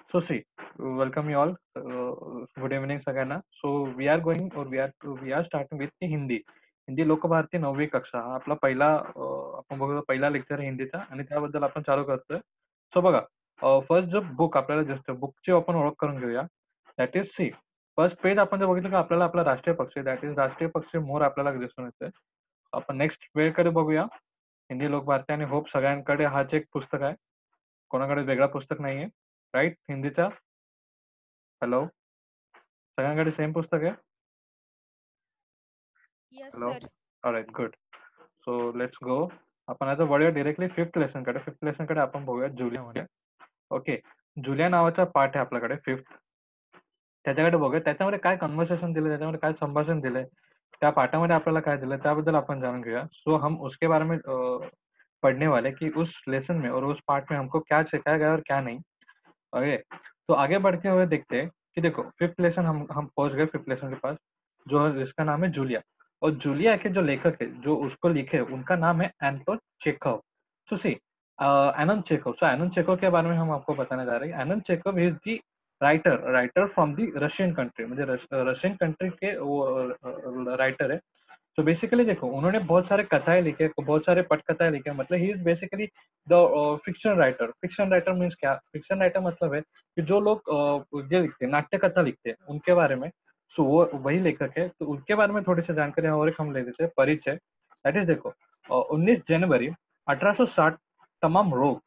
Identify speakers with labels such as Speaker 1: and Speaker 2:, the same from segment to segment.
Speaker 1: So see, welcome you all. Good evening सगळ्यांना. So we are starting with the Hindi. Hindi Lokbharati 9वी कक्षा हा आपला पहिला आपण बघूया पहिला लेक्चर आहे हिंदीचा आणि त्याबद्दल आपण चालू करतोय. सो बघा फर्स्ट जो बुक आपल्याला दिसतं बुकची आपण ओळख करून घेऊया. That is C. First page आपण जर बघितलं की आपल्याला आपला राष्ट्रीय पक्ष दॅट इज राष्ट्रीय पक्ष मोर आपल्याला दिसून येतोय. आपण नेक्स्ट पेजकडे बघूया. हिंदी लोकभारती आणि होप सगळ्यांकडे हाच एक पुस्तक आहे. कोणाकडे वेगळा पुस्तक नाहीये. राईट हिंदीचा. हॅलो, सगळ्यांकडे सेम पुस्तक आहे?
Speaker 2: Yes,
Speaker 1: hello,
Speaker 2: sir.
Speaker 1: All right good. So let's go. आपण आता वळूया डिरेक्टली फिफ्थ लेसनकडे. फिफ्थ लेसनकडे आपण बघूया जुलियामध्ये. ओके, जुलिया नावाचा पाठ आहे आपल्याकडे फिफ्थ. त्याच्याकडे बघूया त्याच्यामध्ये काय कन्व्हर्सेशन दिलं, त्याच्यामध्ये काय संभाषण दिलंय, त्या पाठामध्ये आपल्याला काय दिलं त्याबद्दल आपण जाणून घेऊया. सो हम उसके बारे में पढ़ने वाले कि उस लेसन में और उस पार्ट में हमको क्या सिखाया गया और क्या नहीं. ओके, तो आगे बढ़ते हुए देखते हैं कि देखो फिफ्थ लेसन हम पहुंच गए फिफ्थ लेसन के पास, जो जिसका नाम है जूलिया. और जूलिया के जो लेखक है जो उसको लिखे उनका नाम है एंटोन चेखव. सो सी एनन चेखव. सो एनन चेखव के बारे में हम आपको बताने जा रहे हैं. एनन Chekhov is the writer from the Russian country, म्हणजे रशियन कंट्री के वो राइटर है. तो बेसिकली देखो उन्होंने बहुत सारे कथाएं लिखे, बहुत सारे पटकथाएं लिखे. मतलब he is basically the fiction writer. Fiction writer means क्या? फिक्शन राइटर मतलब है कि जो लोग ये लिखते हैं, नाट्य कथा लिखते हैं, उनके बारे में. सो वो वही लेखक है. तो उनके बारे में थोड़ी सी जानकारी और एक हम ले लेते हैं. परिचय. दैट इज देखो 19 जनवरी 1860 तमाम रोग,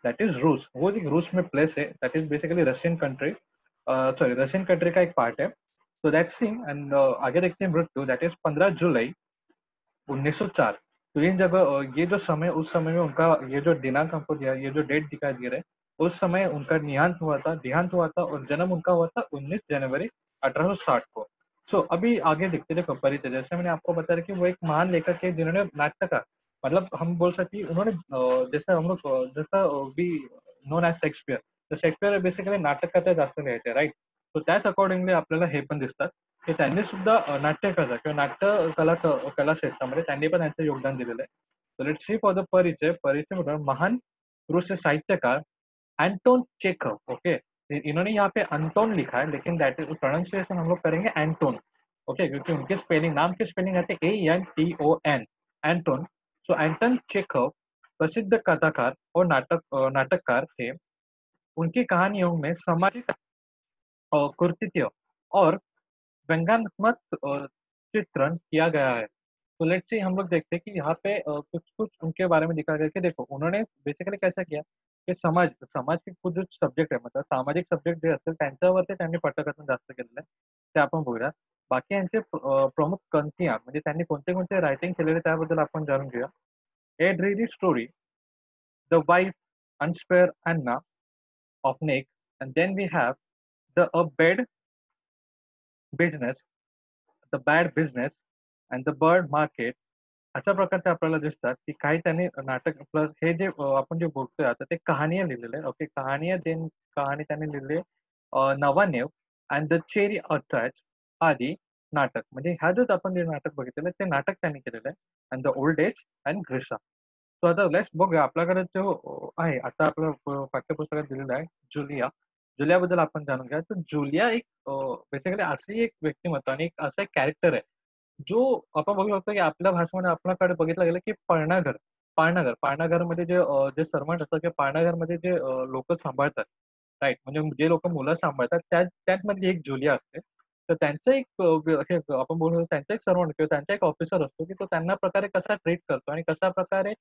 Speaker 1: दैट इज रूस, वो एक रूस में प्लेस है. That is basically Russian country, sorry Russian country का एक पार्ट है. तो दैट सिंग एंड आगे देखते हैं मृत्यु. दैट इज 15 जुलाई 1904. तो इन जगह ये जो समय उस समय में उनका ये जो दिनांक हमको दिया, ये जो डेट दिखाई दे रहा है, उस समय उनका देहांत हुआ था और जन्म उनका हुआ था 19 जनवरी 1860 को. सो अभी आगे देखते देखो परिचय. जैसे मैंने आपको बताया कि वो एक महान लेखक है जिन्होंने नाटक, मतलब हम बोल सकते हैं उन्होंने जैसे हम लोग जैसा बी नोन एज शेक्सपियर. तर शेक्सपियर बेसिकली नाटककथा जास्त लिहायचे राईट. सो त्याच अकॉर्डिंगली आपल्याला हे पण दिसतात की त्यांनी सुद्धा नाट्यकथा किंवा कला क्षेत्रामध्ये त्यांनी पण त्यांचं योगदान दिलेलं आहे. So let's see for the परिचय. परिचय म्हणून महान रूस साहित्यकार एंटोन चेखव. ओके, इन्होंने यहाँ पे अंटोन लिखा है लेकिन दैट इज प्रोनाउंसिएशन हम लोग करेंगे एंटोन. ओके, क्योंकि उनके स्पेलिंग नाम के स्पेलिंग आते ANTON एंटोन. सो एंटन चेखव प्रसिद्ध कथाकार और नाटककार थे. उनकी कहानियों में सामाजिक कृतित्व और व्यंग्यात्मक चित्रण किया गया है. तो लेट्स सी हम लोग देखते हैं कि यहाँ पे कुछ-कुछ उनके बारे में दिखाया गया कि देखो उन्होंने बेसिकली कैसा किया की समाज समाज खूप जो सब्जेक्ट आहे मतलब सामाजिक सब्जेक्ट जे असतील त्यांच्यावरती त्यांनी पटकथन जास्त केलेलं आहे. ते आपण बघूया. बाकी यांचे प्रमुख पंक्तियाँ म्हणजे त्यांनी कोणते-कोणते रायटिंग केलेले त्याबद्दल आपण जाणून घेऊया. A dreary story, the wife अनस्पेअर Anna of Nick, and then we have the a bad business, the bad business and the bird market. अशा प्रकारचे आपल्याला दिसतात की काही त्यांनी नाटक प्लस हे जे आपण जे बोलतोय आता ते कहाण्या लिहिलेले आहे. ओके, कहाणी त्यांनी लिहिली नवानेव अँड द चेरी अटॅच आदी नाटक. म्हणजे ह्या जो आपण जे नाटक बघितलेलं आहे ते नाटक त्यांनी केलेलं आहे. And the old age and ग्रिसा. सो आता लेट्स बघूया आपल्याकडे जो आहे आता आपलं पाठ्यपुस्तकात दिलेलं आहे जुलिया. जुलियाबद्दल आपण जाणून घ्या. तर जुलिया एक बेसिकली अशी एक व्यक्तिमत्व आणि एक असं एक कॅरेक्टर आहे जो आपण बघू शकतो की आपल्या भाषेमध्ये आपल्याकडे बघितलं गेलं की पाळणाघरमध्ये जे सर्वंट असतात किंवा पाळणाघरमध्ये जे लोक सांभाळतात राईट, म्हणजे जे लोक मुलं सांभाळतात त्यातमधली एक जुलिया असते. तर त्यांचं एक हे आपण बोलू शकतो त्यांचा एक सर्वंट किंवा त्यांचा एक ऑफिसर असतो की तो त्यांना प्रकारे कसा ट्रीट करतो आणि कशा प्रकारे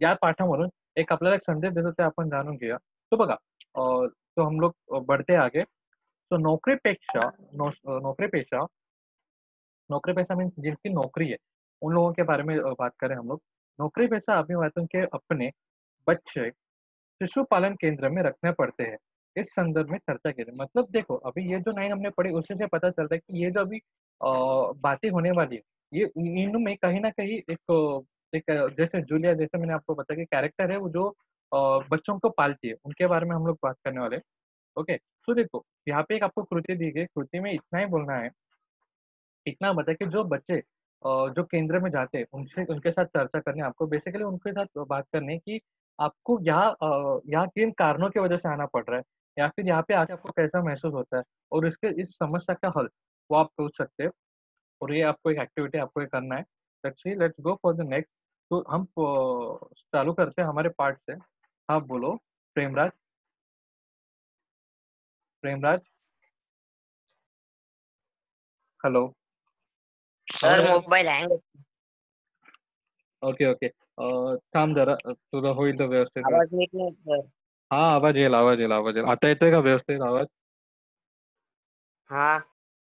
Speaker 1: या पाठामधून एक आपल्याला एक संदेश देतो ते आपण जाणून घेऊया. तो बघा तो हम लोग बढ़ते आगे. तो नौकरी पेशा नौकरी पेशा मीन्स जिनकी नौकरी है, उन लोगों के बारे में बात करें हम लोग. नौकरी पेशा अभिवादन के अपने बच्चे शिशु पालन केंद्र में रखने पड़ते हैं. इस संदर्भ में चर्चा की. मतलब देखो अभी ये जो लाइन हमने पढ़ी उसी से पता चलता है कि ये जो अभी बातें होने वाली है, ये इनमें कहीं न कहीं जैसे जूलिया, जैसे मैंने आपको बताया कि कैरेक्टर है वो जो बच्चों को पालती है, उनके बारे में हम लोग बात करने वाले हैं. ओके, तो देखो यहाँ पे एक आपको कृति दी गई, कृति में इतना ही बोलना है, इतना बता कि जो बच्चे जो केंद्र में जाते हैं, उनसे उनके साथ चर्चा करनी है आपको, बेसिकली उनके साथ बात करनी है कि आपको यहाँ किन कारणों की वजह से आना पड़ रहा है या फिर यहाँ पे आके आपको कैसा महसूस होता है और इसके इस समस्या का हल, वो आप सोच सकते हैं और ये आपको एक एक्टिविटी आपको ये करना है। Let's go for the next. तो हम चालू करते हैं हमारे पार्ट से। हाँ, बोलो प्रेमराज। प्रेमराज, हेलो, आवाज
Speaker 2: सर
Speaker 1: आ रही
Speaker 2: मोबाईल हँग
Speaker 1: है? Okay, okay. थांब जरा, तुझं होईल तर व्यवस्थित.
Speaker 2: आवाज नीट नाही येत सर.
Speaker 1: हा, आवाज येईल, आवाज येईल, आवाज येईल. आता येतोय का व्यवस्थित आवाज?
Speaker 2: हा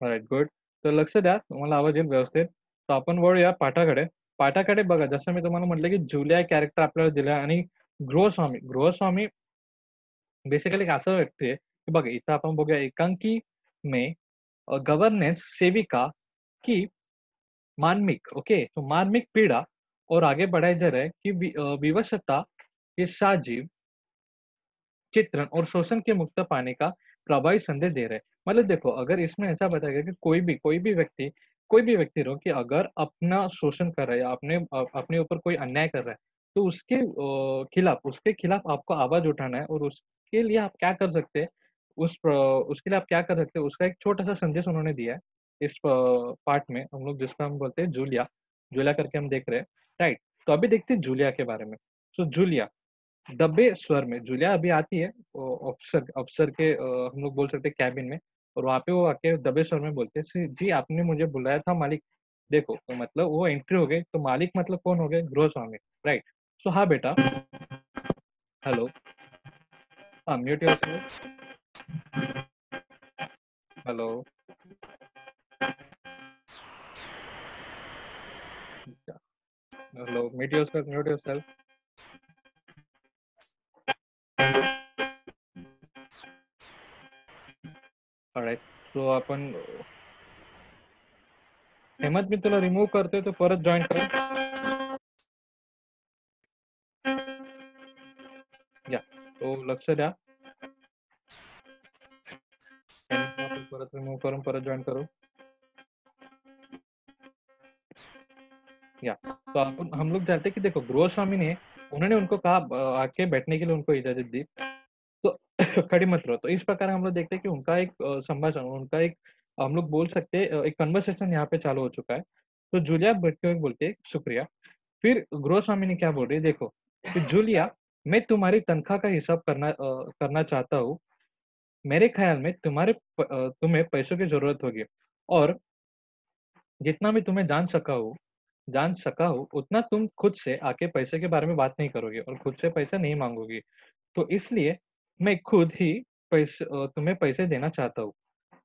Speaker 1: राईट, गुड. तर लक्ष द्या, तुम्हाला आवाज येईल व्यवस्थित. तर आपण वळूया पाठाकडे. पाठाकडे बघा, जसं मी तुम्हाला म्हटलं की जुलिया कॅरेक्टर आपल्याला दिलं आणि गृहस्वामी बेसिकली एक असं व्यक्ती आहे की बघा, इथं आपण बघूया एकांकी में गवर्नेंस सेविका की मार्मिक, ओके, तो मार्मिक पीड़ा और आगे बढ़ाया जा रहा है कि विवशता के साजिब चित्रण और शोषण के मुक्त पाने का प्रभावी संदेश दे रहे हैं। मतलब देखो, अगर इसमें ऐसा बताया गया कि कोई भी व्यक्ति रहो कि अगर अपना शोषण कर रहा है या अपने ऊपर कोई अन्याय कर रहा है, तो उसके खिलाफ आपको आवाज उठाना है और उसके लिए आप क्या कर सकते हैं, उसके लिए आप क्या कर सकते हैं, उसका एक छोटा सा संदेश उन्होंने दिया है इस पार्ट में। हम लोग जिसका हम बोलते हैं जूलिया, जूलिया करके हम देख रहे हैं, राइट। तो अभी देखते हैं जूलिया के बारे में। तो जूलिया दबे स्वर में जूलिया अभी आती है ऑफिसर अफसर के, हम लोग बोल सकते हैं कैबिन में, और वहाँ पे वो आके दबे स्वर में बोलते हैं, जी आपने मुझे बुलाया था मालिक। देखो, तो मतलब वो एंट्री हो गई, तो मालिक मतलब कौन हो गए, गृहस्वामी, राइट। सो हाँ बेटा, हेलो, हाँ mute yourself, hello, hello, mute yourself. Alright. So आपण हेमंत, मी तुला रिमूव्ह करतोय, तो परत जॉईन कर. या, तो लक्ष द्या. हेमंतला आपण परत रिमूव्ह करून परत जॉईन करू. या, तो हम लोग जानते हैं कि देखो, गृहस्वामी ने उन्होंने उनको कहा, आके बैठने के लिए उनको इजाजत दी, तो खड़ी मत रहो। तो इस प्रकार हम लोग देखते हैं कि उनका एक संभाषण, उनका एक, हम लोग बोल सकते हैं एक कन्वर्सेशन यहाँ पे चालू हो चुका है। तो जूलिया बैठते हुए बोलते है शुक्रिया। फिर गृहस्वामी ने क्या बोल रही है देखो, कि जूलिया, मैं तुम्हारी तनख्वाह का हिसाब करना चाहता हूँ। मेरे ख्याल में तुम्हें पैसों की जरूरत होगी, और जितना भी तुम्हें जान सका हूँ, उतना तुम खुद से आके पैसे के बारे में बात नहीं करोगे और खुद से पैसे नहीं मांगोगी। तो इसलिए मैं खुद ही तुम्हें पैसे देना चाहता हूँ।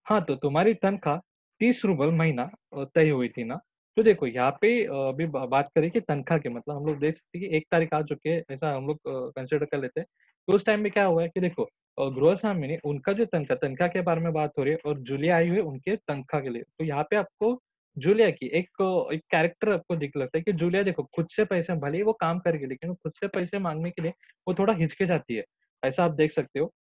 Speaker 1: हाँ, तो तुम्हारी तनख्वाह 30 रूबल महीना तय हुई थी ना? तो देखो यहाँ पे अभी बात करें कि तनख्वाह की, मतलब हम लोग देख सकते हैं कि 1 तारीख आ चुकी है, ऐसा हम लोग कंसिडर कर लेते हैं। तो उस टाइम में क्या हुआ है कि देखो, गृहस्वामी ने उनका जो तनख्वाह के बारे में बात हो रही है और जूलिया आई हुई है उनके तनख्वाह के लिए। तो यहाँ पे आपको जूलिया की एक कैरेक्टर आपको दिख लगता है कि जूलिया देखो, खुद से पैसे, भले ही वो काम करेगी लेकिन वो खुद से पैसे माँगने के लिए वो थोड़ा हिचकिचाती है। ऐसा आप देख सकते हो।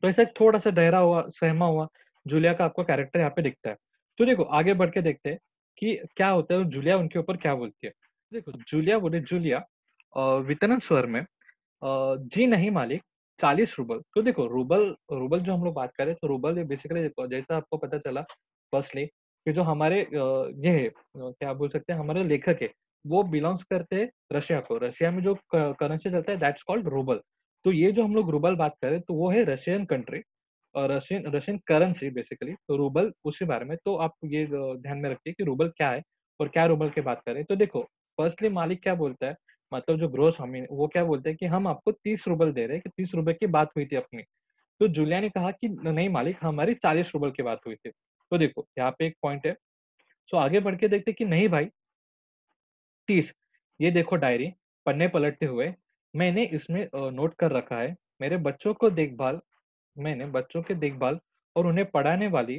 Speaker 1: तो ऐसा एक थोड़ा-सा डरा हुआ, सहमा हुआ जूलिया का आपको कैरेक्टर यहाँ पे दिखता है। तो देखो, आगे बढ़ के देखते हैं कि क्या होता है और जूलिया उनके ऊपर क्या बोलती है। देखो, जूलिया बोले, जूलिया वितरण स्वर में, जी नहीं मालिक, 40 रूबल। तो देखो, रूबल रूबल जो हम लोग बात करें, तो रूबल ये बेसिकली देखो, जैसा आपको पता चला फर्स्टली कि जो हमारे ये है, क्या बोल सकते हैं, हमारे लेखक है, वो बिलॉन्ग्स करते हैं रशिया को। रशिया में जो क करेंसी चलता है, दैट्स कॉल्ड रूबल। तो ये जो हम लोग रूबल बात करें, तो वो है Russian country, Russian Russian currency basically. तो रूबल उसी बारे में, तो आप ये ध्यान में रखिए कि रूबल क्या है और क्या रूबल की बात करें। तो देखो, फर्स्टली मालिक क्या बोलता है, मतलब जो गृहस्वामी है, वो क्या बोलते हैं कि हम आपको 30 रूबल दे रहे हैं, कि 30 रुपए की बात हुई थी अपनी। तो जूलिया ने कहा कि नहीं मालिक, हमारी 40 रूबल की बात हुई थी। तो देखो, यहाँ पे एक पॉइंट है। सो आगे बढ़ के देखते हैं कि नहीं भाई, 30, ये देखो डायरी, पन्ने पलटते हुए मैंने इसमें नोट कर रखा है, मेरे बच्चों को देखभाल मैंने बच्चों की देखभाल और उन्हें पढ़ाने वाली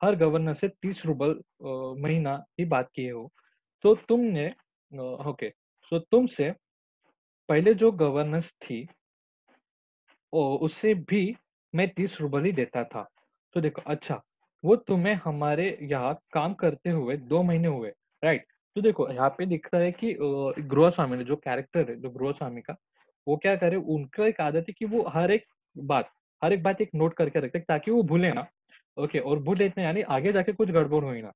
Speaker 1: हर गवर्नर से 30 रूबल महीना की बात की हो। तो ओके, सो तुमसे पहले जो गवर्नेंस थी, उससे भी मैं 30 रूबल ही देता था। तो देखो, अच्छा, वो तुम्हें हमारे यहाँ काम करते हुए 2 महीने हुए, राइट? तो देखो, यहाँ पे दिखता है कि गृहस्वामी ने जो कैरेक्टर है, जो गृहस्वामी का, वो क्या करे, उनका एक आदत है कि वो हर एक बात एक नोट करके रखते हैं ताकि वो भूले ना। ओके, और भूले इतने यानी आगे जाके कुछ गड़बड़ हो ही ना।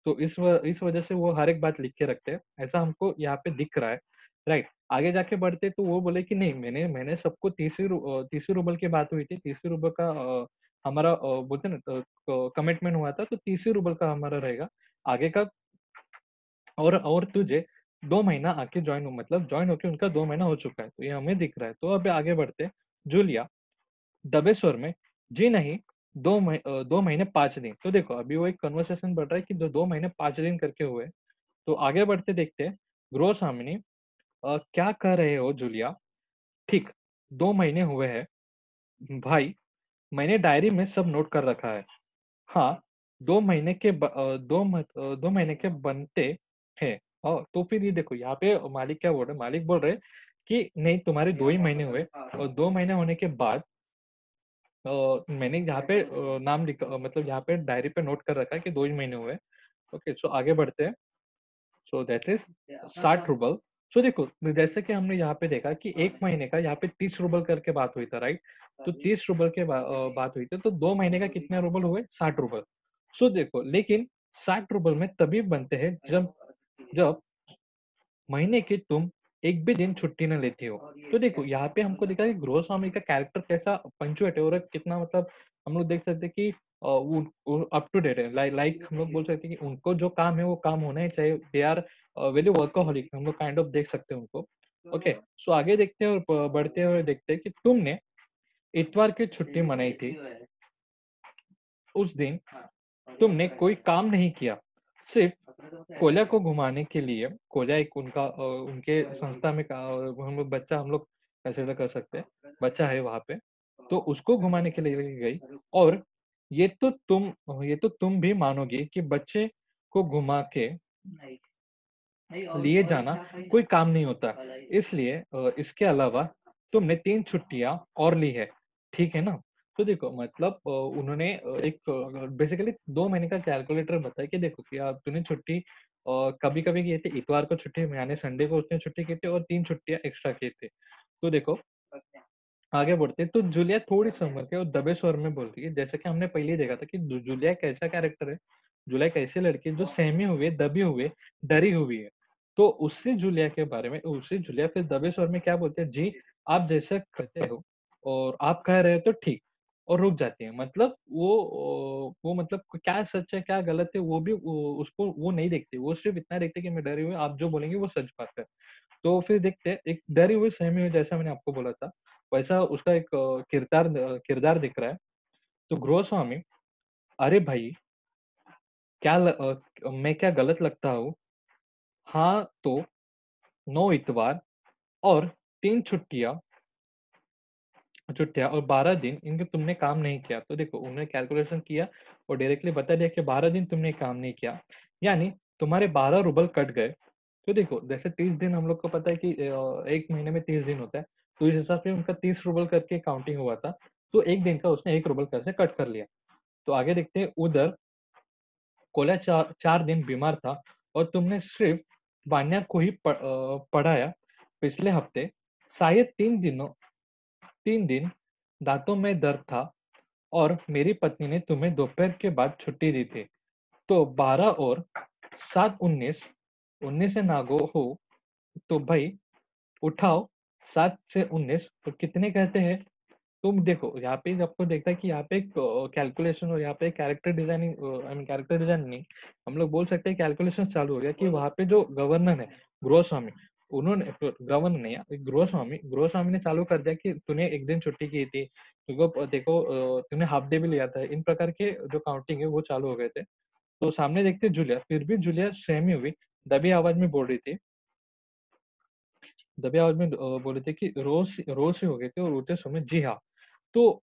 Speaker 1: तो इस वजह से वो हर एक बात लिख के रखते हैं, ऐसा हमको यहाँ पे दिख रहा है, राइट। आगे जाके बढ़ते तो वो बोले कि नहीं, मैंने सबको 30 ही रूबल की बात हुई थी, 30 रूबल का हमारा बोलते हैं ना कमिटमेंट हुआ था, तो 30 रूबल का हमारा रहेगा आगे का। और तुझे 2 महीना आके जॉइन हो, मतलब जॉइन होके उनका 2 महीना हो चुका है, तो ये हमें दिख रहा है। तो अब आगे बढ़ते हैं। जूलिया दबे स्वर में, जी नहीं, 2 महीने 5 दिन। तो देखो अभी वो एक कन्वर्सेशन बढ़ रहा है कि 2 महीने 5 दिन करके हुए। तो आगे बढ़ते देखते हैं। गृहस्वामिनी, क्या कह रहे हो जूलिया? ठीक, 2 महीने हुए हैं भाई, मैंने डायरी में सब नोट कर रखा है। हाँ, 2 महीने के बनते हैं। तो फिर ये देखो यहाँ पे मालिक क्या बोल रहे हैं, मालिक बोल रहे हैं कि नहीं, तुम्हारे 2 ही महीने हुए, और 2 महीने होने के बाद मैंने यहाँ पे नाम लिखा, मतलब यहाँ पे डायरी पे नोट कर रखा है कि 2 ही महीने हुए। ओके, सो आगे बढ़ते हैं। So that is 60 rouble. So देखो, जैसे कि हमने यहाँ पे देखा कि 1 महीने का यहाँ पे 30 रूबल करके बात हुई था, राइट। तो 30 रूबल के बात हुई थी, तो 2 महीने का कितने रूबल हुए? 60 रूबल। सो देखो, लेकिन 60 रूबल में तभी बनते हैं जब जब महीने की तुम एक भी दिन छुट्टी न लेती हो। तो देखो यहाँ पे हमको दिखा कि गृहस्वामी का कैरेक्टर कैसा पंचुएट है, और कितना मतलब हम लोग देख सकते हैं कि वो अप टू डेट है। लाइक हम लोग बोल सकते हैं कि उनको जो काम है वो काम होना ही चाहिए। दे आर वेरी वर्कोहॉलिक, हम लोग काइंड ऑफ देख सकते हैं उनको। ओके, सो आगे देखते हैं और बढ़ते हुए देखते हैं कि तुमने इतवार की छुट्टी मनाई थी। उस दिन तुमने कोई काम नहीं किया, सिर्फ कोल्या को घुमाने के लिए। कोल्या एक उनका उनके संस्था में हम लोग बच्चा, हम लोग कंसिडर कर सकते हैं, बच्चा है वहाँ पे। तो उसको घुमाने के लिए लेके गई। और ये तो तुम भी मानोगे कि बच्चे को घुमा के लिए जाना कोई काम नहीं होता। इसलिए इसके अलावा तुमने 3 छुट्टियाँ और ली है, ठीक है ना? तो देखो मतलब उन्होंने एक बेसिकली 2 महीने का कैलकुलेटर बताया कि देखो कि तूने छुट्टी कभी-कभी की थी, इतवार को छुट्टी यानी संडे को उसने छुट्टी की थी, और 3 छुट्टियाँ एक्स्ट्रा की थी। तो देखो आगे बढ़ते हैं, तो जूलिया थोड़ी संभल के और दबे स्वर में बोलती है, जैसे कि हमने पहले ही देखा था कि जूलिया कैसा कैरेक्टर है। जूलिया एक ऐसी लड़की है जो सहमी हुई, दबी हुई, डरी हुई है। तो उससे जूलिया के बारे में, उससे जूलिया फिर दबे स्वर में क्या बोलते हैं, जी आप जैसा कहते हो और आप कह रहे हो तो ठीक, और रुक जाती है। मतलब वो मतलब क्या सच है क्या गलत है वो भी उसको वो नहीं देखती, वो सिर्फ इतना देखती है कि मैं डरी हुई, आप जो बोलेंगे वो सच बात है। तो फिर देखते हैं, एक डरी हुई सहमी हुई, जैसा मैंने आपको बोला था वैसा उसका एक किरदार दिख रहा है। तो गृहस्वामी, अरे भाई, मैं क्या गलत लगता हूँ? हाँ, तो 9 इतवार और 3 छुट्टियाँ छुट्टियाँ और 12 दिन इनके तुमने काम नहीं किया। तो देखो उन्होंने कैलकुलेशन किया और डायरेक्टली बता दिया कि 12 दिन तुमने काम नहीं किया, यानी तुम्हारे 12 रूबल कट गए। तो देखो जैसे 30 दिन हम लोग को पता है कि 1 महीने में 30 दिन होता है, तो इस हिसाब से उनका 30 रूबल करके काउंटिंग हुआ था। तो 1 दिन का उसने 1 रूबल कैसे कट कर लिया। तो आगे देखते हैं, उधर कोल्या 4 दिन बीमार था और तुमने सिर्फ वान्या को ही पढ़ाया। पिछले हफ्ते शायद 3 दिन दांतों में दर्द था और मेरी पत्नी ने तुम्हें दोपहर के बाद छुट्टी दी थी। तो 12 और 7 19, 19 से नागो हो, तो भाई उठाओ, 7 से 19 तो कितने कहते हैं? तुम देखो यहाँ पे आपको देखता है कि यहाँ पे एक कैलकुलेशन और यहाँ पे character designing, I mean character design नहीं, हम लोग बोल सकते हैं कैलकुलेशन चालू हो गया कि वहाँ पे जो गवर्नर है, गृहस्वामी, उन्होंने गवर्नर नहीं, गृहस्वामी ने चालू कर दिया कि तूने एक दिन छुट्टी की थी, तुमको देखो तूने हाफ डे भी लिया था, इन प्रकार के जो काउंटिंग है वो चालू हो गए थे। तो सामने देखते जूलिया, फिर भी जूलिया सहमी हुई, दबी आवाज में बोल रही थी, दबी आवाज में बोल रहे थे कि रोज रोज से हो गए थे और उठते समय जी हाँ। तो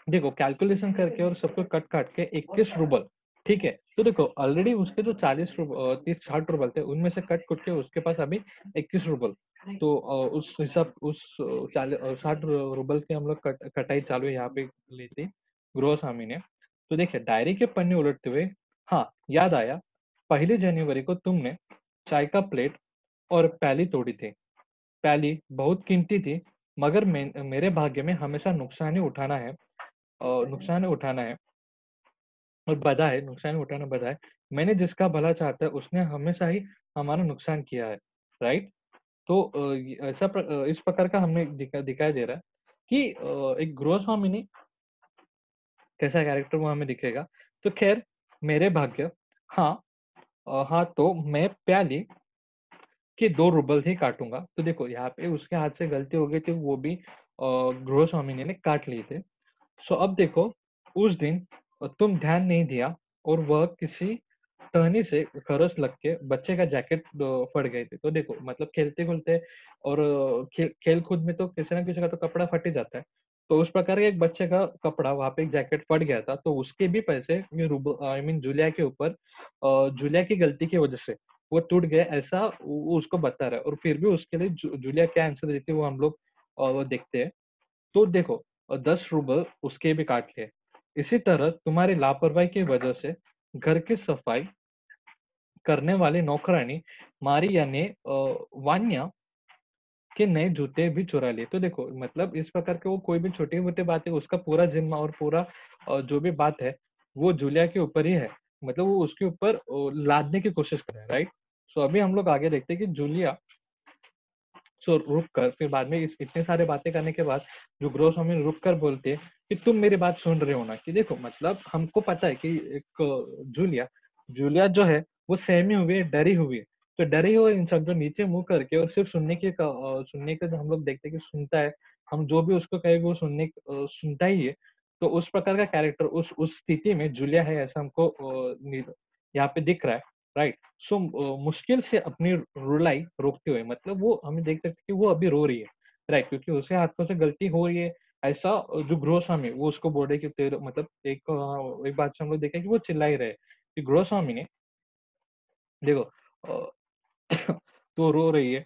Speaker 1: देखो कैलकुलेशन करके और सबको कट काट के 21 रूबल, ठीक है। तो देखो ऑलरेडी उसके जो 30 60 रूबल थे उनमें से कट कुट के उसके पास अभी 21 रूबल। तो उस हिसाब उस 60 रूबल के हम लोग कटाई चालू यहाँ पे ली थी गृहस्वामी ने। तो देखिए डायरी के पन्ने उलटते हुए, हाँ याद आया, 1 जनवरी को तुमने चाय का प्लेट और प्याली तोड़ी थी। प्याली बहुत कीमती थी, मगर मेरे भाग्य में हमेशा नुकसान ही उठाना है, नुकसान ही उठाना है और बधा है, नुकसान उठाना बधा है। मैंने जिसका भला चाहता है उसने हमेशा ही हमारा नुकसान किया है, राइट? तो इस प्रकार का हमें दिखाई दे रहा है कि एक गृहस्वामी ने कैसा कैरेक्टर वो हमें दिखेगा। तो ख़ैर मेरे भाग्य हाँ, हाँ, तो मैं प्याली के 2 रूबल ही काटूँगा। तो देखो यहाँ पे उसके हाथ से गलती हो गई थी, वो भी गृहस्वामिनी ने काट लिए थे। सो अब देखो उस दिन तुम ध्यान नहीं दिया और वह किसी टहनी से खरोंच लग के बच्चे का जैकेट फट गए थे। तो देखो मतलब खेलते-खुलते और खेल-कूद में तो किसी न किसी का तो कपड़ा फट ही जाता है। तो उस प्रकार के एक बच्चे का कपड़ा वहाँ पे एक जैकेट फट गया था, तो उसके भी पैसे ये आई मीन जूलिया के ऊपर जूलिया की गलती की वजह से वो टूट गए, ऐसा वो उसको बता रहा है और फिर भी उसके लिए जूलिया क्या आंसर देती है वो हम लोग वो देखते हैं। तो देखो 10 रूबल उसके भी काट लिए। इसी तरह तुम्हारी लापरवाही की वजह से घर की सफाई करने वाली नौकरानी मारिया ने वान्या के नए जूते भी चुरा लिए। तो देखो मतलब इस प्रकार के वो कोई भी छोटी-मोटी बात है उसका पूरा ज़िम्मा और पूरा जो भी बात है वो जूलिया के ऊपर ही है। मतलब वो उसके ऊपर लादने की कोशिश कर रहा है, राइट? सो अभी हम लोग आगे देखते हैं कि जूलिया सो रुक कर फिर बाद में इस इतने सारे बातें करने के बाद जो गृहस्वामी रुक कर बोलते हैं कि तुम मेरी बात सुन रहे हो ना? कि देखो मतलब हमको पता है कि एक जूलिया जूलिया जो है वो सहमी हुई है, डरी हुई है। तो डरे हुए इंसान जो नीचे मुँह करके और सिर्फ़ सुनने का जो हम लोग देखते हैं कि सुनता है, हम जो भी उसको कहेंगे वो सुनता ही है। तो उस प्रकार का कैरेक्टर उस स्थिति में जूलिया है ऐसा हमको यहाँ पे दिख रहा है, राइट? सो मुश्किल से अपनी रुलाई रोकते हुए मतलब वो हमें देख सकते हैं कि वो अभी रो रही है, राइट? क्योंकि उसके हाथों से गलती हो रही है, ऐसा जो गृहस्वामी वो उसको बोल रहे हैं कि तेरे मतलब एक बात से हम लोग देखें कि वो चिल्ला ही रहे कि गृहस्वामी ने देखो अ, तो रो रही है,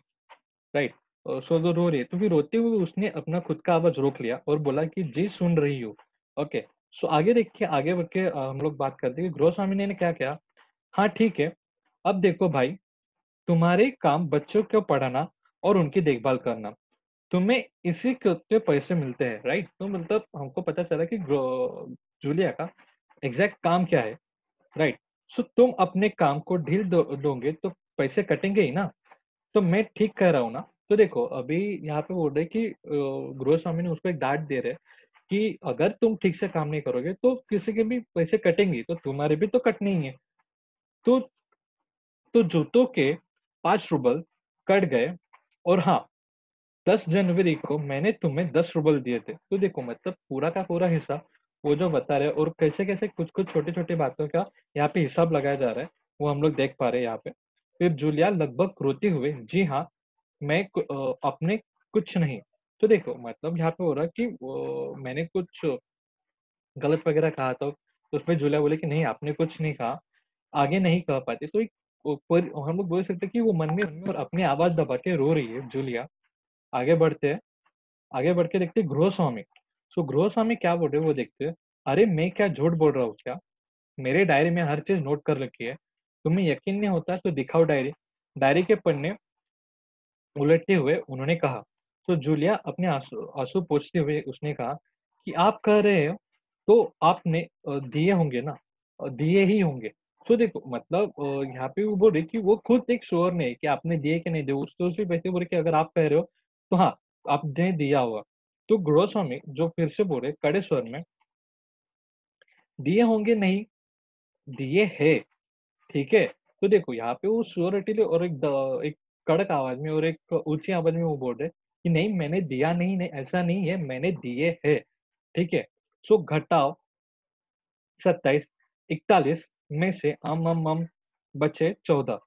Speaker 1: राइट? सो वो रो रही है, तो फिर रोते हुए उसने अपना खुद का आवाज़ रोक लिया और बोला कि जी सुन रही हूँ। ओके, सो आगे देखिए आगे बढ़ के हम लोग बात करते हैं कि गृहस्वामी ने क्या किया, हाँ ठीक है, अब देखो भाई तुम्हारे काम बच्चों को पढ़ाना और उनकी देखभाल करना। तुम्हें इसी के पैसे मिलते हैं, राइट? तो मतलब हमको पता चला कि जूलिया का एग्ज़ैक्ट काम क्या है, राइट? सो तुम अपने काम को ढील दोगे तो पैसे कटेंगे ही ना। तो मैं ठीक कह रहा हूँ ना? तो देखो अभी यहाँ पे बोल रहे हैं कि गृहस्वामी ने उसको एक डाँट दे रहे हैं कि अगर तुम ठीक से काम नहीं करोगे तो किसी के भी पैसे कटेंगे, तो तुम्हारे भी तो कटने ही हैं। तो जूतों के 5 रूबल कट गए और हाँ, 10 जनवरी को मैंने तुम्हें 10 रूबल दिए थे। तो देखो मतलब पूरा का पूरा हिसाब वो जो बता रहे हैं और कैसे-कैसे कुछ-कुछ छोटी-छोटी बातों का यहाँ पे हिसाब लगाया जा रहा है, वो हम लोग देख पा रहे हैं यहाँ पे। फिर जूलिया लगभग रोते हुए, जी हाँ, मैं अपने कुछ नहीं। तो देखो मतलब यहाँ पे हो रहा है कि मैंने कुछ गलत वगैरह कहा तो उसपे जूलिया बोली कि नहीं आपने कुछ नहीं कहा, आगे नहीं कह पाती। तो एक पर हम लोग बोल सकते हैं कि वो मन में और अपनी आवाज़ दबा के रो रही है जूलिया। आगे बढ़ते हैं, आगे बढ़ के देखते हैं गृहस्वामी। सो गृहस्वामी क्या बोल रहे हैं वो देखते हैं। अरे मैं क्या झूठ बोल रहा हूँ क्या? मेरे डायरी में हर चीज़ नोट कर रखी है। तुम्हें यकीन नहीं होता तो दिखाओ डायरी। डायरी के पन्ने उलटते हुए उन्होंने कहा। तो जूलिया अपने आँसू आँसू पोंछते हुए उसने कहा कि आप कह रहे हो तो आपने दिए होंगे ना? दिए ही होंगे। तो देखो मतलब यहाँ पे वो बोल रही कि वो खुद एक श्योर नहीं है कि आपने दिए कि नहीं दिए। उसने सिर्फ ऐसे बोले कि अगर आप कह रहे हो तो हाँ, आपने दिया होगा। तो गृहस्वामी जो फिर से बोले कड़े स्वर में, दिए होंगे नहीं, दिए हैं। ठीक है? तो देखो यहाँ पे वो श्योरिटी और एक कड़क आवाज़ में और एक ऊँची आवाज़ में वो बोल रहे हैं कि नहीं मैंने दिया नहीं, नहीं ऐसा नहीं है, मैंने दिए हैं। ठीक है? सो घटाओ 27, 41 में से बचे 14।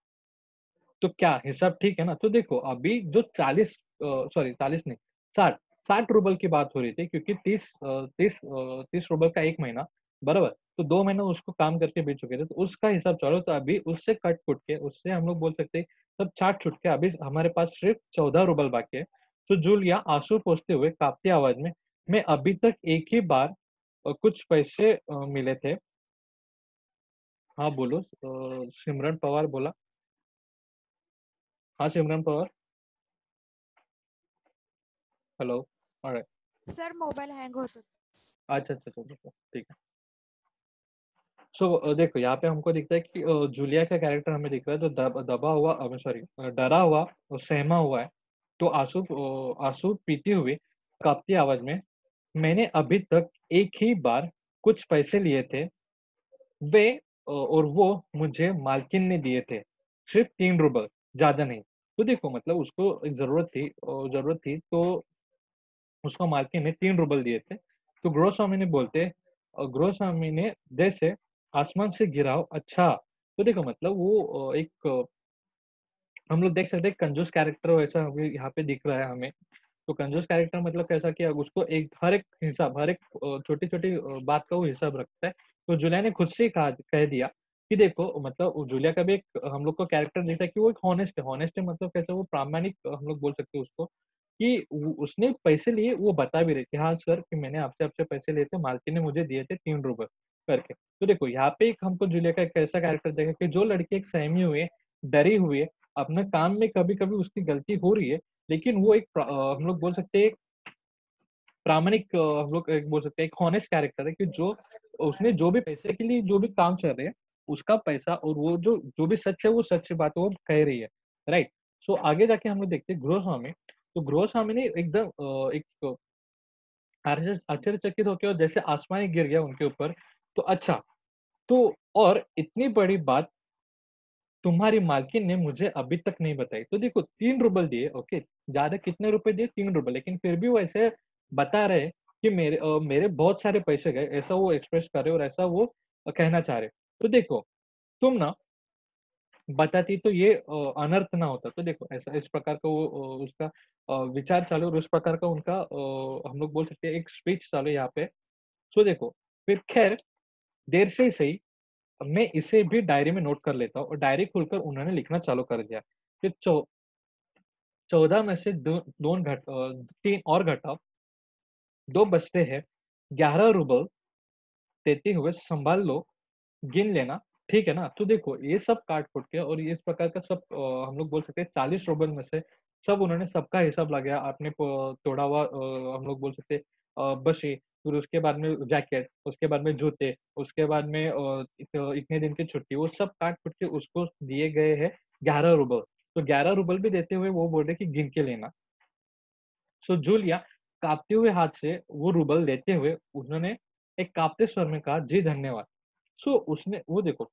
Speaker 1: तो क्या हिसाब ठीक है ना? तो देखो अभी जो 40 सॉरी 40 नहीं 60 60 रूबल की बात हो रही थी क्योंकि 30 रूबल का 1 महीना, बराबर? तो 2 महीने उसको काम करके बीत चुके थे, तो उसका हिसाब चलो तो अभी उससे कट-कुट के उससे हम लोग बोल सकते हैं सब छाँट-छूट के अभी हमारे पास सिर्फ 14 रूबल बाकी है। तो जूलिया आँसू पोंछते हुए काँपती आवाज़ में, मैं अभी तक एक ही बार कुछ पैसे मिले थे। हाँ, बोलो सिमरन पवार बोला। हाँ, Simran Pawar. Hello, alright.
Speaker 3: Sir mobile hang होत होता.
Speaker 1: अच्छा, अच्छा, अच्छा, अच्छा, ठीक है। सो देखो यहाँ पे हमको दिखता है कि जूलिया का कैरेक्टर हमें दिख रहा है जो दबा हुआ सॉरी डरा हुआ और सहमा हुआ है। तो आँसू पीते हुए काँपती आवाज़ में, मैंने अभी तक एक ही बार कुछ पैसे लिए थे, वे और वो मुझे मालकिन ने दिए थे, सिर्फ़ 3 रूबल, ज़्यादा नहीं। तो देखो मतलब उसको एक ज़रूरत थी तो उसको मालकिन ने 3 रूबल दिए थे। तो गृहस्वामी ने गृहस्वामी ने जैसे आसमान से गिरा हो अच्छा, तो देखो मतलब वो हम लोग देख सकते हैं कंजूस कैरेक्टर वैसा हमें यहाँ पे दिख रहा है हमें। तो कंजूस कैरेक्टर मतलब कैसा कि अब उसको हर एक छोटी-छोटी बात का वो हिसाब रखता है। तो जूलिया ने खुद से ही कह दिया कि देखो मतलब जूलिया का भी एक हम लोग को कैरेक्टर दिखता है कि वो एक हॉनेस्ट है। हॉनेस्ट है मतलब कैसे वो प्रामाणिक हम लोग बोल सकते हैं उसको कि उ उसने पैसे लिए वो बता भी रही थी, हाँ सर कि मैंने आपसे पैसे लिए थे, मालकिन ने मुझे दिए थे 3 रूपए करके। तो देखो यहाँ पे एक हमको जूलिया का एक ऐसा कैरेक्टर देखा कि जो लड़की एक सहमी हुई है, डरी हुई है, अपने काम में कभी-कभी उसकी गलती हो रही है, लेकिन वो हम लोग बोल सकते हैं एक प्रामाणिक हम लोग एक बोल सकते हैं एक हॉनेस्ट कैरेक्टर है कि जो उसने जो भी पैसे के लिए जो भी काम चल रहे हैं, उसका पैसा और वो जो भी सच है, वो सच बात वो कह रही है, राइट? सो आगे जाके हम लोग देखते हैं गृहस्वामी, तो गृहस्वामी ने एकदम एक आश्चर्यचकित होके और जैसे आसमान ही गिर गया उनके ऊपर, तो अच्छा, तो और इतनी बड़ी बात तुम्हारी मालकिन ने मुझे अभी तक नहीं बताई। तो देखो 3 रूबल दिए, ओके, ज़्यादा कितने रुपए दिए? 3 रूबल, लेकिन फिर भी वो ऐसे बता रहे कि मेरे बहुत सारे पैसे गए, ऐसा वो एक्सप्रेस कर रहे और ऐसा वो कहना चाह रहे। तो देखो, तुम ना बताती तो ये अनर्थ ना होता। तो देखो ऐसा इस प्रकार का उसका विचार चालू और उस प्रकार का उनका हम लोग बोल सकते हैं एक स्पीच चालू है यहाँ पे। सो देखो, फिर ख़ैर देर से ही सही मैं इसे भी डायरी में नोट कर लेता हूँ और डायरी खोलकर उन्होंने लिखना चालू कर दिया कि 14 में से 3 और घटाओ, 2 बचते हैं, 11 रूबल देते हुए संभाल लो, गिन लेना, ठीक है ना? तो देखो ये सब काट-खूट के और ये इस प्रकार का सब हम लोग बोल सकते हैं 40 रूबल में से सब उन्होंने सबका हिसाब लगाया। आपने तोड़ा हुआ हम लोग बोल सकते हैं बशी, फिर उसके बाद में जैकेट, उसके बाद में जूते, उसके बाद में इतने दिन की छुट्टी, वो सब काट-खूट के उसको दिए गए हैं 11 रूबल। तो 11 रूबल भी देते हुए वो बोल रहे कि गिन के लेना। सो जूलिया काँपते हुए हाथ से वो रूबल लेते हुए उन्होंने एक काँपते स्वर में कहा, "जी धन्यवाद।" सो उसने वो देखो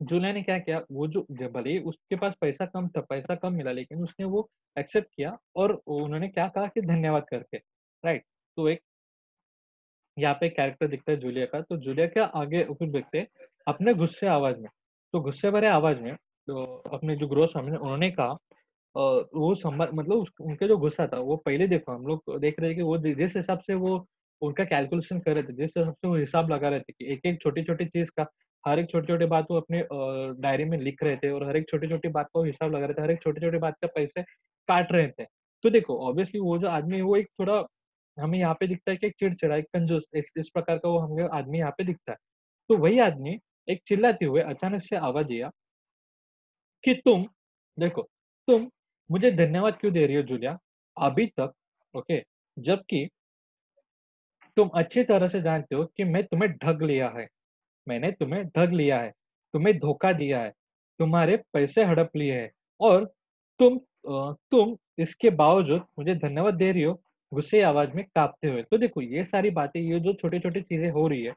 Speaker 1: जूलिया ने क्या किया, वो जो ज भले ही उसके पास पैसा कम था, पैसा कम मिला लेकिन उसने वो एक्सेप्ट किया और उन्होंने क्या कहा कि धन्यवाद करके, राइट? तो एक यहाँ पे कैरेक्टर दिखता है जूलिया का, तो जूलिया क्या आगे फिर देखते हैं अपने गुस्से आवाज़ में। तो गुस्से भरे आवाज़ में तो अपने जो ग्रोथ सामने उन्होंने कहा वो मतलब उनका जो गुस्सा था वो पहले देखो हम लोग देख रहे हैं कि वो जिस हिसाब से वो उनका कैलकुलेशन कर रहे थे, जिस हिसाब से वो हिसाब लगा रहे थे कि एक-एक छोटी-छोटी चीज़ का हर एक छोटी-छोटी बात वो अपने डायरी में लिख रहे थे और हर एक छोटी-छोटी बात का वो हिसाब लगा रहे थे, हर एक छोटी-छोटी बात का पैसे काट रहे थे। तो देखो ऑब्वियसली वो जो आदमी है वो एक थोड़ा हमें यहाँ पे दिखता है कि एक चिड़चिड़ा, एक कंजूस इस प्रकार का वो हमें आदमी यहाँ पे दिखता है। तो वही आदमी एक चिल्लाते हुए अचानक से आवाज़ दिया कि देखो, तुम मुझे धन्यवाद क्यों दे रही हो जूलिया? अभी तक ओके, जबकि तुम अच्छी तरह से जानते हो कि मैं तुम्हें ठग लिया है। मैंने तुम्हें ठग लिया है, तुम्हें धोखा दिया है, तुम्हारे पैसे हड़प लिए हैं और तुम इसके बावजूद मुझे धन्यवाद दे रही हो, गुस्से आवाज़ में काँपते हुए। तो देखो ये सारी बातें, ये जो छोटी-छोटी चीज़ें हो रही है,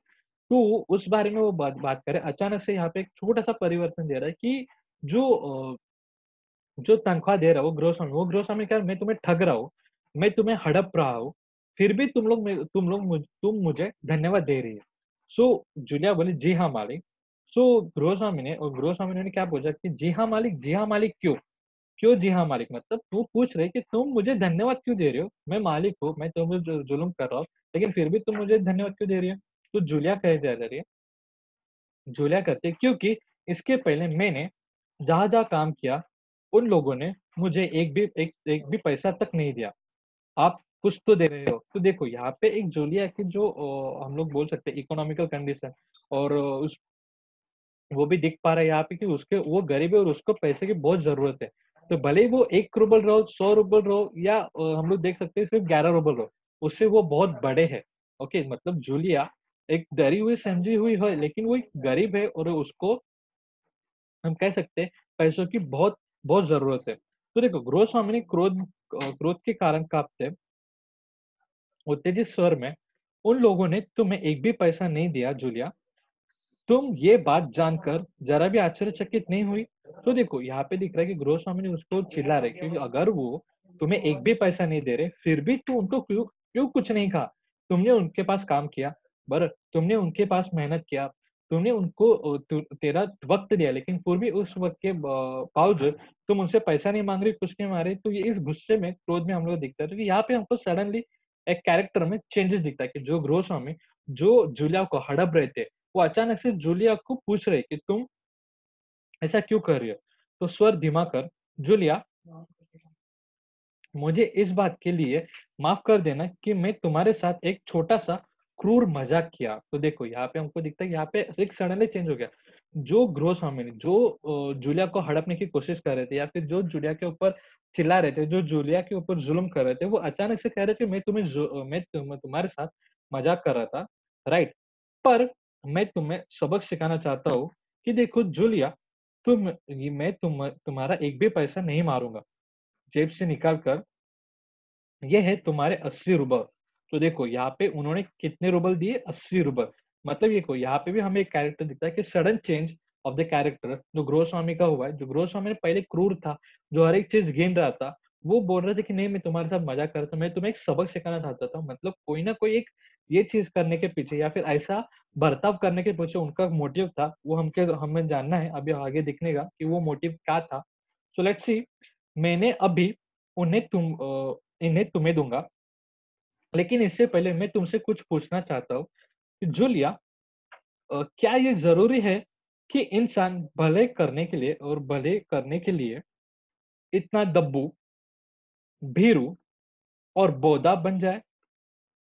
Speaker 1: तो उस बारे में वो बात बात करें। अचानक से यहाँ पे एक छोटा-सा परिवर्तन दे रहा है कि जो जो तनख्वाह दे रहा है वो गृहस्वामी क्या मैं तुम्हें ठग रहा हूँ, मैं तुम्हें हड़प रहा हूँ, फिर भी तुम मुझे धन्यवाद दे रही है। सो जूलिया बोली, "जी हाँ, मालिक।" सो गृहस्वामी ने क्या पूछा कि, जी हाँ, मालिक क्यों? क्यों जी हाँ, मालिक? मतलब वो पूछ रहे कि तुम मुझे धन्यवाद क्यों दे रहे हो? मैं मालिक हूँ, मैं तुम्हें जुल्म कर रहा हूँ, लेकिन फिर भी तुम मुझे धन्यवाद क्यों दे रही हो? तो जूलिया कहती है, "क्योंकि इसके पहले मैंने जहाँ-जहाँ काम किया, उन लोगों ने मुझे एक भी पैसा तक नहीं दिया। आप कुछ तो दे रहे हो।" तो देखो यहाँ पे एक जूलिया की जो हम लोग बोल सकते हैं इकोनॉमिकल कंडीशन और वो भी दिख पा रहा है यहाँ पे कि उसके वो गरीब है और उसको पैसे की बहुत ज़रूरत है। तो भले ही वो 1 रूबल रहो, 100 रूबल रहो या हम लोग देख सकते हैं सिर्फ 11 रूबल रहो, उससे वो बहुत बड़े हैं। ओके, मतलब जूलिया एक डरी हुई समझी हुई है, लेकिन वो एक गरीब है और उसको हम कह सकते हैं पैसों की बहुत बहुत जरूरत है। तो देखो गोस्वामी ने क्रोध के कारण कांपते उत्तेजित स्वर में, उन लोगों ने तुम्हें एक भी पैसा नहीं दिया जूलिया, तुम ये बात जानकर जरा भी आश्चर्यचकित नहीं हुई? तो देखो यहाँ पे दिख रहा है कि गोस्वामी ने उसको चिल्ला रहे, क्योंकि अगर वो तुम्हें एक भी पैसा नहीं दे रहे फिर भी तू उनको क्यों क्यों कुछ नहीं कहा? तुमने उनके पास काम किया, बर तुमने उनके पास मेहनत किया, तुमने उनको तेरा वक्त दिया, लेकिन फिर भी उस वक्त के बावजूद तुम उनसे पैसा नहीं मांग रही, कुछ नहीं मांग रही। तो ये इस गुस्से में क्रोध में हम लोग दिखता है, तो यहाँ पे हमको सडनली एक कैरेक्टर में चेंजेस दिखता है कि जो गोस्वामी जो जूलिया को हड़प रहे थे, वो अचानक से जूलिया को पूछ रहे कि तुम ऐसा क्यों कर रही हो? तो स्वर धीमा कर, जूलिया, मुझे इस बात के लिए माफ कर देना कि मैं तुम्हारे साथ एक छोटा-सा क्रूर मज़ाक किया। तो देखो यहाँ पे हमको दिखता है कि यहाँ पे एक सडनली चेंज हो गया। जो गोस्वामी ने जो जूलिया को हड़पने की कोशिश कर रहे थे या फिर जो जूलिया के ऊपर चिल्ला रहे थे, जो जूलिया के ऊपर जुल्म कर रहे थे, वो अचानक से कह रहे थे मैं तुम्हारे साथ मज़ाक कर रहा था, राइट? पर मैं तुम्हें सबक सिखाना चाहता हूँ कि देखो जूलिया, तुम्हारा एक भी पैसा नहीं मारूँगा। जेब से निकाल कर ये है तुम्हारे 80 रुपए। तो देखो यहाँ पे उन्होंने कितने रुपए दिए? 80 रुपए। मतलब देखो यहाँ पे भी हमें एक कैरेक्टर दिखता है कि sudden change of the character जो गोस्वामी का हुआ है। जो गोस्वामी ने पहले क्रूर था, जो हर एक चीज गिन रहा था, वो बोल रहे थे कि नहीं मैं तुम्हारे साथ मजाक कर रहा था, मैं तुम्हें एक सबक सिखाना चाहता था। मतलब कोई ना कोई एक ये चीज करने के पीछे या फिर ऐसा बर्ताव करने के पीछे उनका मोटिव था, वो हमें जानना है अभी आगे दिखनेगा कि वो मोटिव क्या था। सो लेट्स सी, मैंने अभी इन्हें तुम्हें दूंगा, लेकिन इससे पहले मैं तुमसे कुछ पूछना चाहता हूँ कि जूलिया, क्या ये जरूरी है कि इंसान भले करने के लिए इतना दब्बू, भीरू और बोदा बन जाए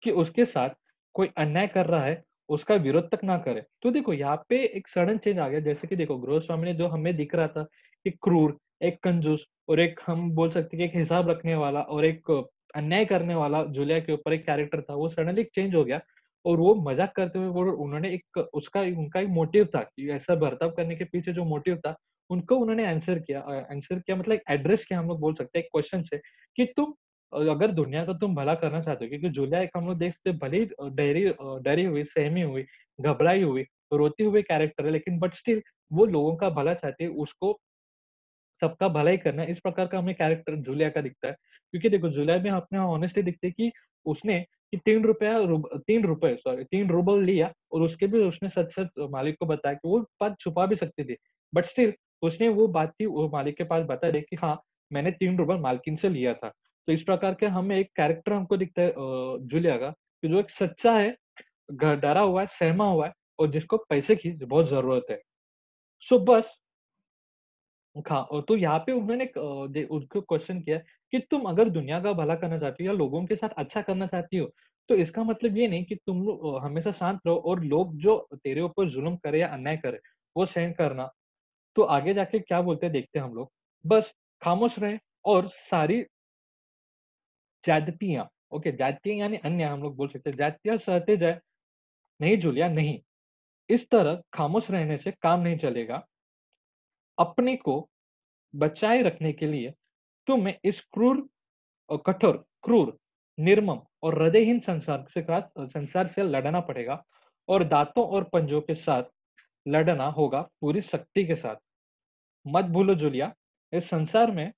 Speaker 1: कि उसके साथ कोई अन्याय कर रहा है, उसका विरोध तक ना करे? तो देखो यहाँ पे एक सडन चेंज आ गया। जैसे कि देखो गोस्वामी ने जो हमें दिख रहा था कि क्रूर, एक कंजूस और एक हम बोल सकते हैं कि एक हिसाब रखने वाला और एक अन्याय करने वाला जूलिया के ऊपर एक कैरेक्टर था, वो सडनली चेंज हो गया और वो मजाक करते हुए वो उन्होंने एक उनका एक मोटिव था कि ऐसा बर्ताव करने के पीछे जो मोटिव था, उनको उन्होंने आंसर किया मतलब एड्रेस किया, हम लोग बोल सकते हैं एक क्वेश्चन से कि तुम अगर दुनिया का तुम भला करना चाहते हो, क्योंकि जूलिया एक हम लोग देखते हैं भले ही डरी हुई, सहमी हुई, घबराई हुई, रोती हुई कैरेक्टर है, लेकिन बट स्टिल वो लोगों का भला चाहती है, उसको सबका भला ही करना है। इस प्रकार का हमें कैरेक्टर जूलिया का दिखता है। क्योंकि देखो जूलिया में अपने ऑनेस्टी दिखती है कि उसने कि 3 रुपए सॉरी 3 रूबल लिया और उसके भी उसने सच-सच मालिक को बताया कि वो बात छुपा भी सकती थी। बट स्टिल उसने वो बात थी वो मालिक के पास बता दी कि हाँ, मैंने 3 रूबल मालकिन से लिया था। तो इस प्रकार के हमें एक कैरेक्टर हमको दिखता है जूलिया का, कि जो एक सच्चा है, डरा हुआ है, सहमा हुआ है और जिसको पैसे की बहुत ज़रूरत है। सो बस हाँ, तो यहाँ पे उन्होंने उनको क्वेश्चन किया कि तुम अगर दुनिया का भला करना चाहती हो या लोगों के साथ अच्छा करना चाहती हो, तो इसका मतलब ये नहीं कि तुम हमेशा शांत रहो और लोग जो तेरे ऊपर जुल्म करे या अन्याय करे, वो सहन करना। तो आगे जाके क्या बोलते हैं देखते हैं हम लोग। बस खामोश रहे और सारी ज्यादतियाँ, ओके, ज्यादतियाँ यानी अन्याय हम लोग बोल सकते हैं, ज्यादतियाँ सहते जाए। नहीं जूलिया, नहीं। इस तरह खामोश रहने से काम नहीं चलेगा। अपने को बचाए रखने के लिए तुम्हें इस कठोर, क्रूर, निर्मम और हृदयहीन संसार से लड़ना पड़ेगा और दाँतों और पंजों के साथ लड़ना होगा पूरी शक्ति के साथ। मत भूलो जूलिया, इस संसार में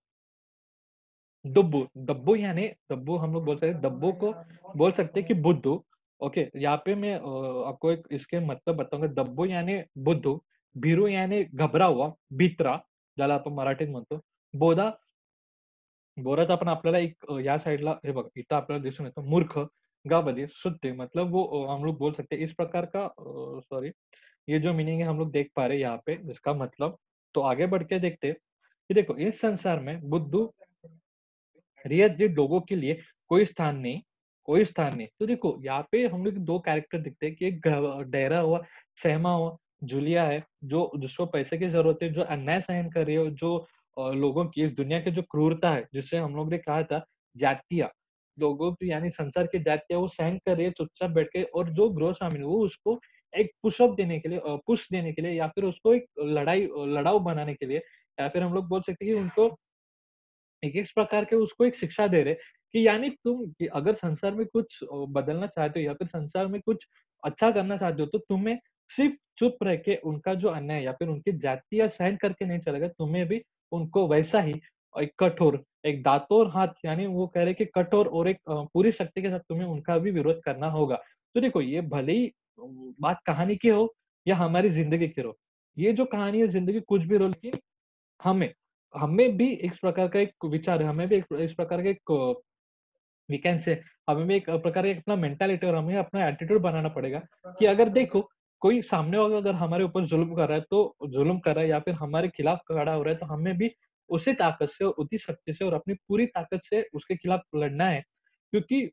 Speaker 1: दब्बू यानी दब्बू हम लोग बोल सकते हैं, दब्बू को बोल सकते हैं कि बुद्धू। ओके, यहाँ पे मैं आपको एक इसके मतलब बताऊंगा। दब्बू यानी बुद्धू, भीरू यानी घबरा हुआ, भित्रा ज्याला आपण मराठीत म्हणतो, बोधा बोरात आपण आपल्याला एक या साइडला हे बघा इथं आपल्याला दिसून येतो मूर्ख, गाबदी, सुत्ते, मतलब वो हम लोग बोल सकते हैं इस प्रकार का सॉरी, ये जो मीनिंग है हम लोग देख पा रहे हैं यहाँ पे इसका मतलब। तो आगे बढ़ के देखते हैं कि देखो इस संसार में बुद्धू रियत लोगों के लिए कोई स्थान नहीं, कोई स्थान नहीं। तो देखो यहाँ पे हम लोग 2 कैरेक्टर दिखते हैं कि एक डरा हुआ, सहमा हुआ जूलिया है, जो जिसको पैसे की ज़रूरत है, जो अन्याय सहन कर रही है, जो लोगों की, इस दुनिया की जो क्रूरता है, जिसे हम लोग ने कहा था जातियाँ, लोगों की यानी संसार की जातियाँ वो सहन कर रही है चुपचाप बैठ के, और जो गृहस्वामी है, वो उसको एक पुशअप देने के लिए पुश देने के लिए, या फिर उसको एक लड़ाऊ बनाने के लिए, या फिर हम लोग बोल सकते हैं कि उनको एक इस प्रकार के उसको एक शिक्षा दे रहे कि यानी तुम कि अगर संसार में कुछ बदलना चाहते हो या फिर संसार में कुछ अच्छा करना चाहते हो, तो तुम्हें सिर्फ चुप रह के उनका जो अन्याय है या फिर उनकी जातियाँ सहन करके नहीं चलेगा, तुम्हें भी उनको वैसा ही एक कठोर, एक दांतों हाथ, यानी वो कह रहे कि कठोर और एक पूरी शक्ति के साथ तुम्हें उनका भी विरोध करना होगा। तो देखो, ये भले ही बात कहानी की हो या हमारी ज़िंदगी की हो, ये जो कहानी है ज़िंदगी कुछ भी हो, लेकिन हमें हमें भी इस प्रकार का एक विचार है, हमें भी एक इस प्रकार का एक वी कैन से हमें भी एक प्रकार का अपना मेंटालिटी और हमें अपना एटीट्यूड बनाना पड़ेगा कि अगर देखो, कोई सामने वाला अगर हमारे ऊपर ज़ुल्म कर रहा है, तो ज़ुल्म कर रहा है या फिर हमारे खिलाफ खड़ा हो रहा है, तो हमें भी उसी ताकत से, और उतनी शक्ति से और अपनी पूरी ताकत से उसके खिलाफ लड़ना है। क्योंकि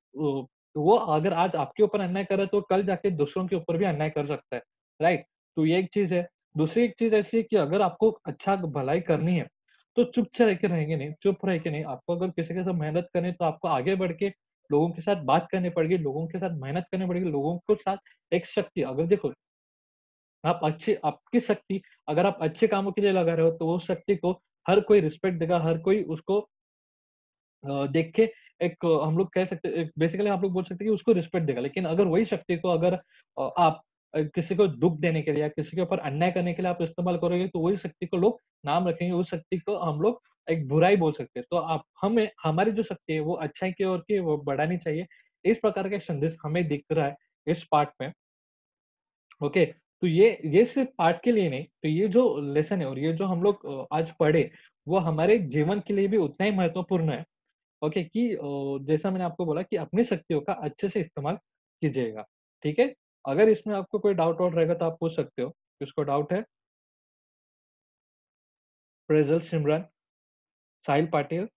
Speaker 1: वो अगर आज आपके ऊपर अन्याय कर रहा है, तो कल जाके दूसरों के ऊपर भी अन्याय कर सकता है, राइट? तो ये एक चीज़ है। दूसरी एक चीज़ ऐसी है कि अगर आपको अच्छा भलाई करनी है, तो चुप च रह के रहेंगे नहीं, चुप रह के नहीं, आपको अगर किसी के साथ मेहनत करनी है, तो आपको आगे बढ़ के लोगों के साथ बात करनी पड़ेगी, लोगों के साथ मेहनत करनी पड़ेगी, लोगों के साथ एक शक्ति, अगर देखो, आप अच्छे आपकी शक्ति अगर आप अच्छे कामों के लिए लगा रहे हो, तो वो शक्ति को हर कोई रिस्पेक्ट देगा, हर कोई उसको देख के एक हम लोग कह सकते हैं, बेसिकली आप लोग बोल सकते हैं कि उसको रिस्पेक्ट देगा। लेकिन अगर वही शक्ति को अगर आप किसी को दुःख देने के लिए या किसी के ऊपर अन्याय करने के लिए आप इस्तेमाल करोगे, तो वही शक्ति को लोग नाम रखेंगे, उस शक्ति को हम लोग एक बुराई बोल सकते हैं। तो आप हमें हमारी जो शक्ति है वो अच्छाई की ओर की वो बढ़ानी चाहिए। इस प्रकार का संदेश हमें दिख रहा है इस पार्ट में। ओके, तो ये सिर्फ पाठ के लिए नहीं, तो ये जो लेसन है और ये जो हम लोग आज पढ़े, वो हमारे जीवन के लिए भी उतना ही महत्वपूर्ण है। ओके, कि जैसा मैंने आपको बोला कि अपनी शक्तियों का अच्छे से इस्तेमाल कीजिएगा, ठीक है? अगर इसमें आपको कोई डाउट वाउट रहेगा तो आप पूछ सकते हो। किसको डाउट है? Prejal, Simran, Sahil Patil.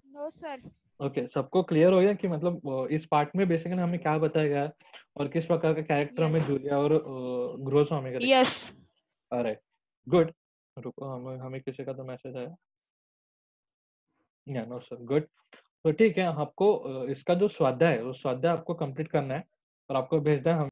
Speaker 3: No sir.
Speaker 1: Okay, सबको क्लियर हो गया कि मतलब इस पार्ट में बेसिकली हमें क्या बताया गया है और किस प्रकार का कैरेक्टर हमें
Speaker 3: यस।
Speaker 1: जूलिया और गृहस्वामी का दिखा।
Speaker 3: यस।
Speaker 1: अरे गुड। रुको, हमें हमें किसी का तो मैसेज आया। या नो सर, गुड। तो ठीक है, आपको इसका जो स्वाध्याय है, वो स्वाध्याय आपको कंप्लीट करना है और आपको भेजना है।